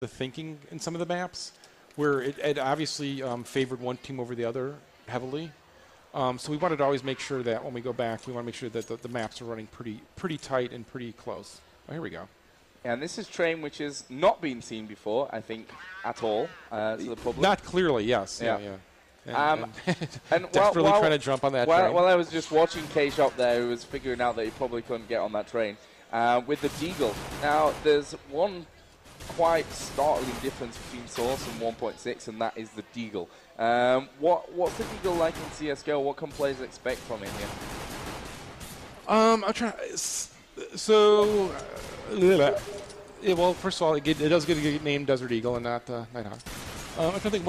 the thinking in some of the maps, where it obviously favored one team over the other heavily. So we wanted to always make sure that when we go back, we want to make sure that the maps are running pretty tight and pretty close. Oh, here we go. And this is terrain which has not been seen before, I think, at all to the public. Not clearly, yes. Yeah. And desperately trying to jump on that train. While I was just watching K-Shop there, who was figuring out that he probably couldn't get on that train, with the Deagle. Now, there's one quite startling difference between Source and 1.6, and that is the Deagle. What's the Deagle like in CSGO? What can players expect from it here? I'm trying. So, well, first of all, it does get a name Desert Eagle and not Nighthawk. I'm trying to think.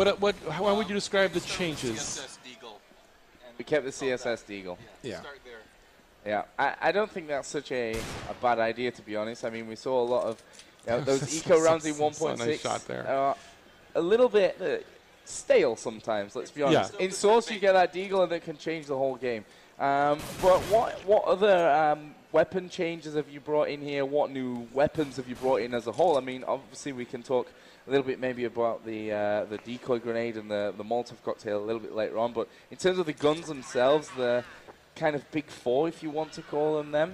How would you describe the changes? CSS Deagle. We kept the CSS Deagle. Yeah. Start there. Yeah, I don't think that's such a bad idea, to be honest. I mean, we saw a lot of those eco rounds in 1.6. Nice shot there. A little bit stale sometimes, let's be honest. Yeah. In Source, you get that Deagle, and it can change the whole game. But what other weapon changes have you brought in here? What new weapons have you brought in as a whole? I mean, obviously, we can talk a little bit maybe about the decoy grenade and the Molotov cocktail a little bit later on. But in terms of the guns themselves, the kind of big four, if you want to call them.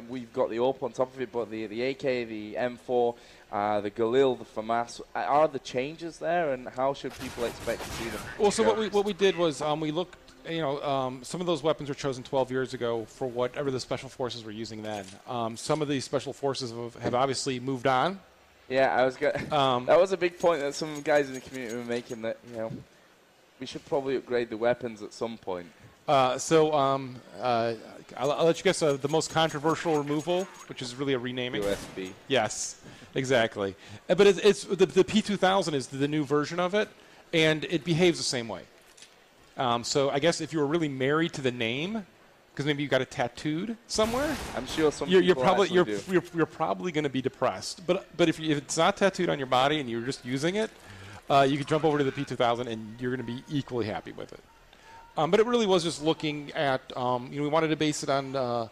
We've got the AWP on top of it, but the AK, the M4, the Galil, the FAMAS, are the changes there, and how should people expect to see them? Well, so what we did was we looked, some of those weapons were chosen 12 years ago for whatever the special forces were using then. Some of these special forces have obviously moved on. Yeah, I was that was a big point that some guys in the community were making, that we should probably upgrade the weapons at some point. I'll let you guess the most controversial removal, which is really a renaming. USB. Yes, exactly. But it's the P2000 is the new version of it, and it behaves the same way. So I guess if you were really married to the name, because maybe you got it tattooed somewhere, I'm sure some you're people probably do. you're probably going to be depressed. But if it's not tattooed on your body and you're just using it, you could jump over to the P2000 and you're going to be equally happy with it. But it really was just looking at, we wanted to base it on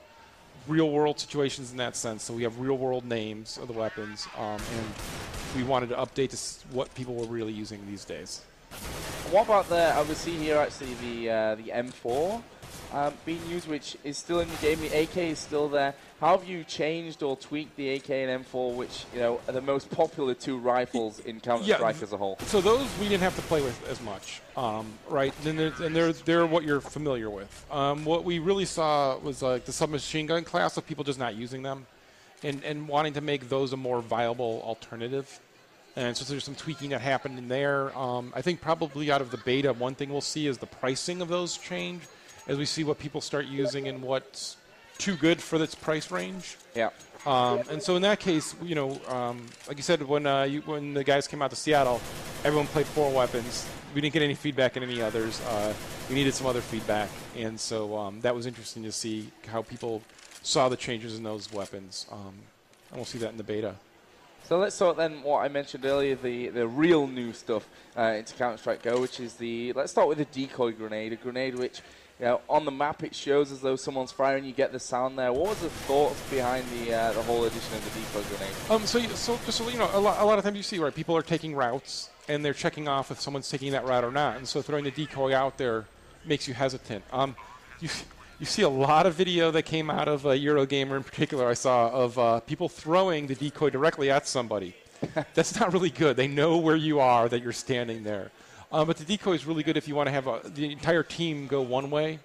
real-world situations in that sense. So we have real-world names of the weapons, and we wanted to update to what people were really using these days. What about I would see here actually the M4 being used, which is still in the game. The AK is still there. How have you changed or tweaked the AK and M4, which are the most popular two rifles in Counter-Strike as a whole? So those we didn't have to play with as much, right? And they're what you're familiar with. What we really saw was like the submachine gun class of people just not using them, and wanting to make those a more viable alternative. And so there's some tweaking that happened in there. I think probably out of the beta, one thing we'll see is the pricing of those change as we see what people start using and what's too good for its price range. Yeah. And so in that case, like you said, when the guys came out to Seattle, everyone played 4 weapons. We didn't get any feedback on any others. We needed some other feedback. And so that was interesting to see how people saw the changes in those weapons. And we'll see that in the beta. So let's talk then what I mentioned earlier, the real new stuff into Counter-Strike Go, which is let's start with the decoy grenade, a grenade which, on the map it shows as though someone's firing, you get the sound there. What was the thoughts behind the whole addition of the decoy grenade? So just so you know, a lot of times you see, right, people are taking routes and they're checking off if someone's taking that route or not, and so throwing the decoy out there makes you hesitant. You see a lot of video that came out of Eurogamer in particular, I saw, of people throwing the decoy directly at somebody. That's not really good. They know where you are, that you're standing there. But the decoy is really good if you want to have the entire team go one way.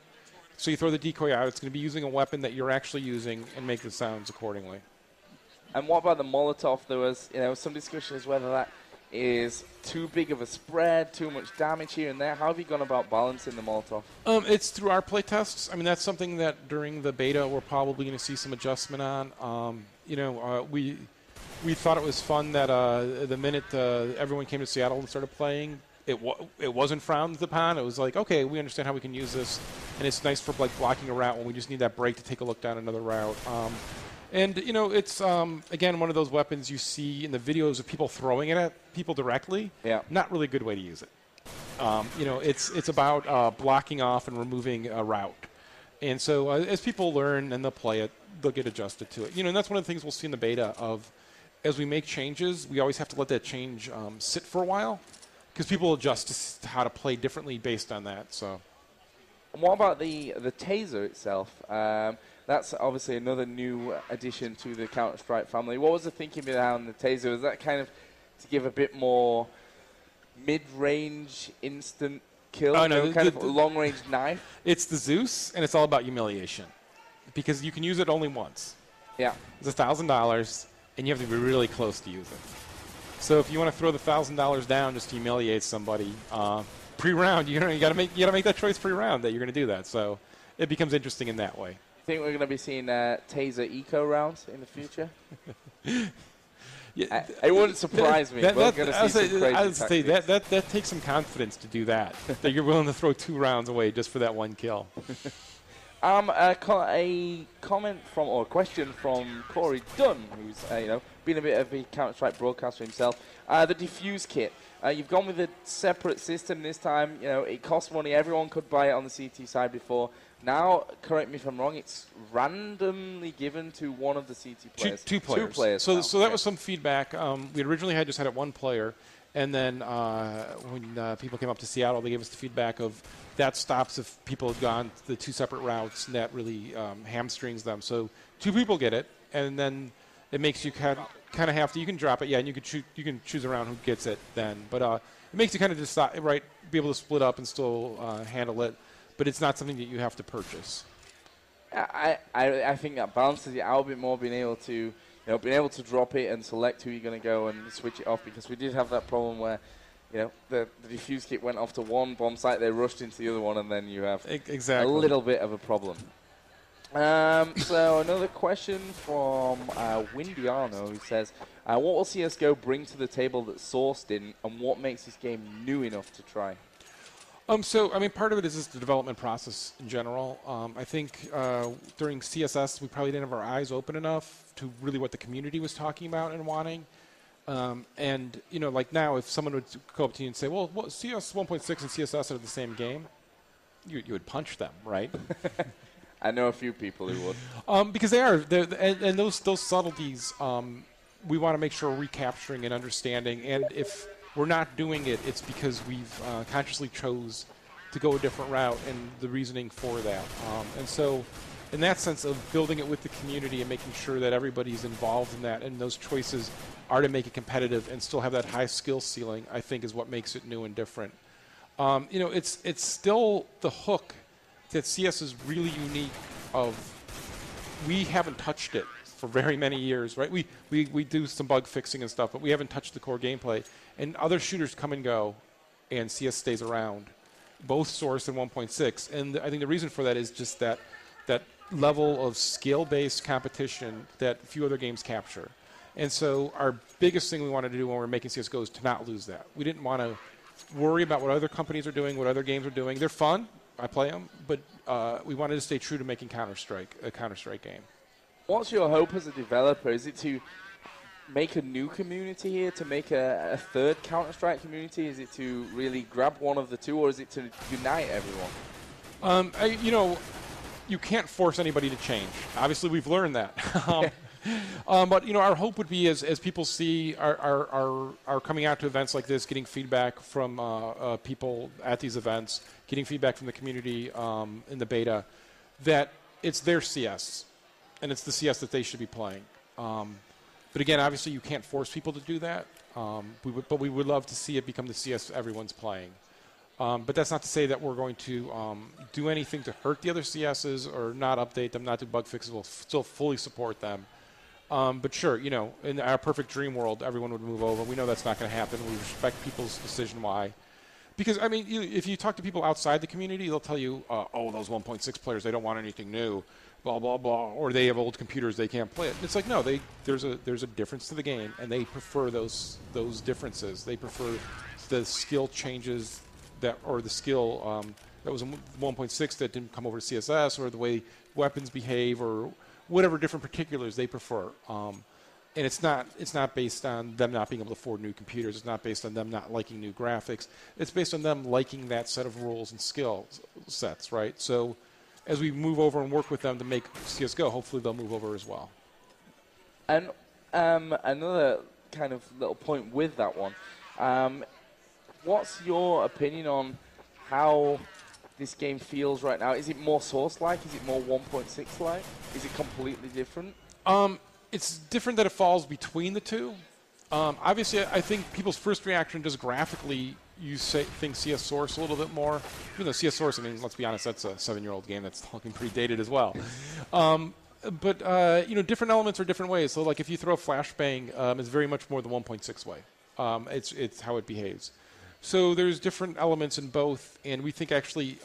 So you throw the decoy out. It's going to be using a weapon that you're actually using and make the sounds accordingly. And what about the Molotov? There was some discussion as whether that is too big of a spread, too much damage here and there. How have you gone about balancing the Molotov? It's through our play tests. I mean, that's something that during the beta we're probably going to see some adjustment on. We thought it was fun that the minute everyone came to Seattle and started playing, it wasn't frowned upon. It was like, okay, we understand how we can use this, and it's nice for like blocking a route when we just need that break to take a look down another route. And, it's, again, one of those weapons you see in the videos of people throwing it at people directly. Yeah. Not really a good way to use it. It's about blocking off and removing a route. And so as people learn and they'll play it, they'll get adjusted to it. And that's one of the things we'll see in the beta of as we make changes, we always have to let that change sit for a while because people adjust to how to play differently based on that. So, and what about the taser itself? That's obviously another new addition to the Counter-Strike family. What was the thinking behind the taser? Was that kind of to give a bit more mid-range instant kill, oh, no, kind of a long-range knife? It's the Zeus, and it's all about humiliation because you can use it only once. Yeah. It's $1,000, and you have to be really close to use it. So if you want to throw the $1,000 down just to humiliate somebody pre-round, you got to make that choice pre-round that you're going to do that. So it becomes interesting in that way. Think we're going to be seeing taser eco rounds in the future? Yeah, it wouldn't surprise me. We're going to see some crazy I would say tactics. that takes some confidence to do that. That you're willing to throw 2 rounds away just for that one kill. A comment from, or a question from Corey Dunn, who's been a bit of a Counter-Strike broadcaster himself. The defuse kit. You've gone with a separate system this time. It costs money. Everyone could buy it on the CT side before. Now, correct me if I'm wrong, it's randomly given to one of the CT players. Two players. 2 players. So that was some feedback. We originally just had it 1 player, and then when people came up to Seattle, they gave us the feedback of that stops if people had gone the 2 separate routes, and that really hamstrings them. So 2 people get it, and then it makes you kind of have to. You can drop it, yeah, and you can choose around who gets it then. But it makes you kind of decide, right, be able to split up and still handle it. But it's not something that you have to purchase. I think that balances it out a bit more, being able to drop it and select who you're going to go and switch it off, because we did have that problem where the diffuse kit went off to one bomb site, they rushed into the other one, and then you have a little bit of a problem. So another question from Windiano, who says, what will CSGO bring to the table that Source didn't, and what makes this game new enough to try? Part of it is just the development process in general. I think during CSS, we probably didn't have our eyes open enough to really what the community was talking about and wanting. Like now, if someone would go up to you and say, well, CS 1.6 and CSS are the same game, you would punch them, right? I know a few people who would. Because they are. And those subtleties, we want to make sure we're recapturing and understanding. And if we're not doing it, it's because we've consciously chose to go a different route and the reasoning for that. And so in that sense of building it with the community and making sure that everybody's involved in that and those choices are to make it competitive and still have that high skill ceiling, I think is what makes it new and different. It's still the hook that CS is really unique of. We haven't touched it for very many years, right? We do some bug fixing and stuff, but we haven't touched the core gameplay. And other shooters come and go, and CS stays around, both Source and 1.6. And I think the reason for that is just that level of skill-based competition that few other games capture. And so our biggest thing we wanted to do when we were making CSGO is to not lose that. We didn't want to worry about what other companies are doing, what other games are doing. They're fun. I play them. But we wanted to stay true to making Counter-Strike a Counter-Strike game. What's your hope as a developer? Is it to make a new community here, to make a third Counter-Strike community? Is it to really grab one of the two, or is it to unite everyone? You can't force anybody to change. Obviously, we've learned that. But our hope would be as people see are coming out to events like this, getting feedback from people at these events, getting feedback from the community in the beta, that it's their CS, and it's the CS that they should be playing. But again, obviously, you can't force people to do that. But we would love to see it become the CS everyone's playing. But that's not to say that we're going to do anything to hurt the other CSs or not update them, not do bug fixes. We'll still fully support them. But sure, in our perfect dream world, everyone would move over. We know that's not going to happen. We respect people's decision why. Because, if you talk to people outside the community, they'll tell you, those 1.6 players, they don't want anything new, blah, blah, blah, or they have old computers, they can't play it. It's like, no, there's a difference to the game, and they prefer those differences. They prefer the skill changes or the skill that was in 1.6 that didn't come over to CSS, or the way weapons behave, or whatever different particulars they prefer. And it's not based on them not being able to afford new computers. It's not based on them not liking new graphics. It's based on them liking that set of rules and skill sets, right? So as we move over and work with them to make CSGO, hopefully they'll move over as well. And another kind of little point with that one. What's your opinion on how this game feels right now? Is it more Source-like? Is it more 1.6-like? Is it completely different? It's different that it falls between the two. Obviously, I think people's first reaction just graphically, think CS Source a little bit more. Even though CS Source, I mean, let's be honest, that's a 7-year-old game that's looking pretty dated as well. But different elements are different ways. So, like, if you throw a flashbang, it's very much more the 1.6 way. It's how it behaves. So there's different elements in both, and we think actually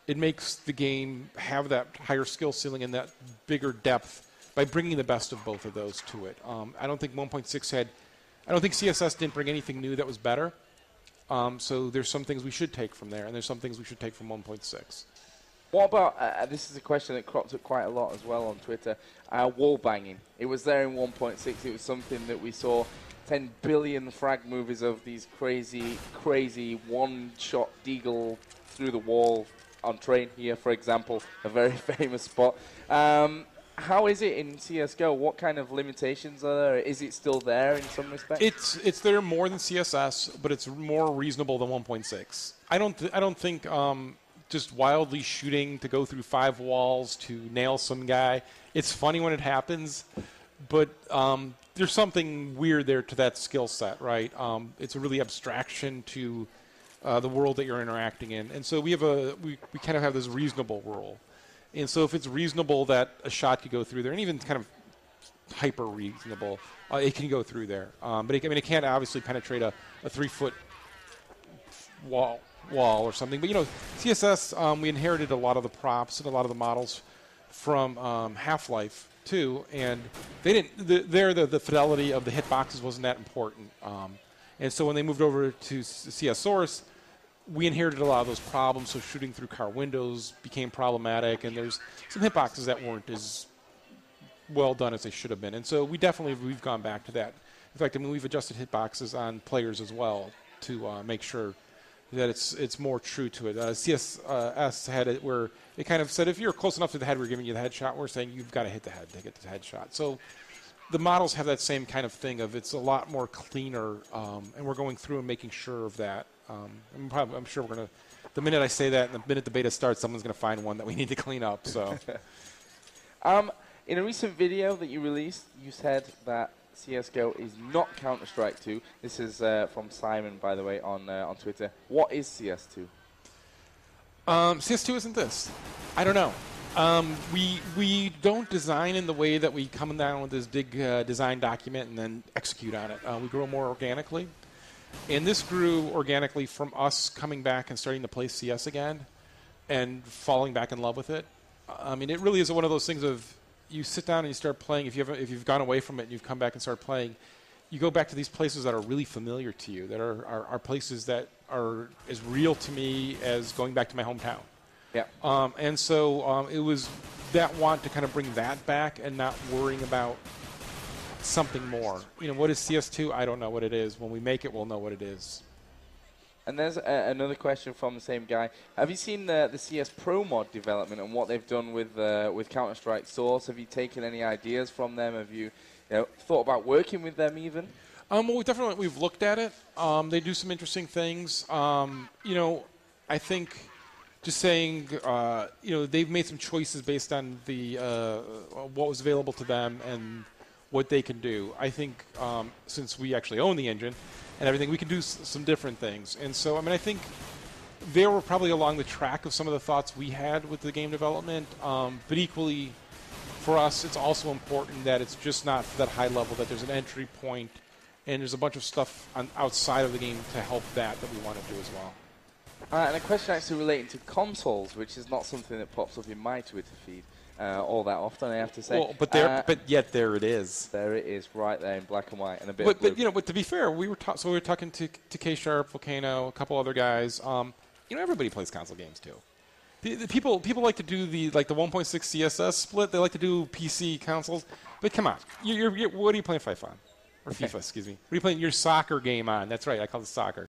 it makes the game have that higher skill ceiling and that bigger depth by bringing the best of both of those to it. I don't think 1.6 I don't think CSS didn't bring anything new that was better. So there's some things we should take from there, and there's some things we should take from 1.6. What about, this is a question that cropped up quite a lot as well on Twitter, wall banging. It was there in 1.6. It was something that we saw 10 billion frag movies of these crazy, crazy one-shot deagle through the wall on train here, for example, a very famous spot. How is it in CSGO? What kind of limitations are there? Is it still there in some respects? It's there more than CSS, but it's more reasonable than 1.6. I don't think just wildly shooting to go through 5 walls to nail some guy. It's funny when it happens, but there's something weird there to that skill set, right? It's a really abstraction to the world that you're interacting in, and so we kind of have this reasonable rule. And so if it's reasonable that a shot could go through there, and even kind of hyper reasonable, it can go through there. But it can't obviously penetrate a 3-foot wall or something. But CSS, we inherited a lot of the props and a lot of the models from Half-Life too, and they didn't. The fidelity of the hitboxes wasn't that important. And so when they moved over to CS Source, we inherited a lot of those problems, so shooting through car windows became problematic, and there's some hitboxes that weren't as well done as they should have been. And so we've gone back to that. In fact, we've adjusted hitboxes on players as well to make sure that it's more true to it. CSS had it where it kind of said if you're close enough to the head, we're giving you the headshot. We're saying you've got to hit the head to get the headshot. So the models have that same kind of thing of it's a lot more cleaner, and we're going through and making sure of that. I'm sure we're going to, the minute I say that and the minute the beta starts, someone's going to find one that we need to clean up. So, in a recent video that you released, you said that CSGO is not Counter-Strike 2. This is from Simon, by the way, on Twitter. What is CS2? CS2 isn't this. I don't know. We don't design in the way that we come down with this big design document and then execute on it. We grow more organically. And this grew organically from us coming back and starting to play CS again and falling back in love with it. I mean, it really is one of those things of you sit down and you start playing. If you've gone away from it and you've come back and start playing, you go back to these places that are really familiar to you, that are places that are as real to me as going back to my hometown. Yeah. And so it was that want to kind of bring that back and not worrying about something more. What is CS2? I don't know what it is. When we make it, we'll know what it is. And there's another question from the same guy. Have you seen the CS Pro mod development and what they've done with Counter-Strike Source? Have you taken any ideas from them? Have you thought about working with them even? Well, we've looked at it. They do some interesting things. I think just saying, they've made some choices based on the what was available to them and what they can do. I think since we actually own the engine and everything, we can do some different things. And so, I think they were probably along the track of some of the thoughts we had with the game development. But equally, for us, it's also important that it's just not that high level, that there's an entry point, and there's a bunch of stuff outside of the game to help that we want to do as well. And a question actually relating to consoles, which is not something that pops up in my Twitter feed all that often, I have to say. Well, but yet there it is. There it is, right there in black and white and a bit of blue. But to be fair, we were talking to K-Sharp, Volcano, a couple other guys. Everybody plays console games too. The people like to do the 1.6 CSS split. They like to do PC consoles. But come on, what are you playing FIFA on? Or FIFA, excuse me. What are you playing your soccer game on? That's right, I call it soccer.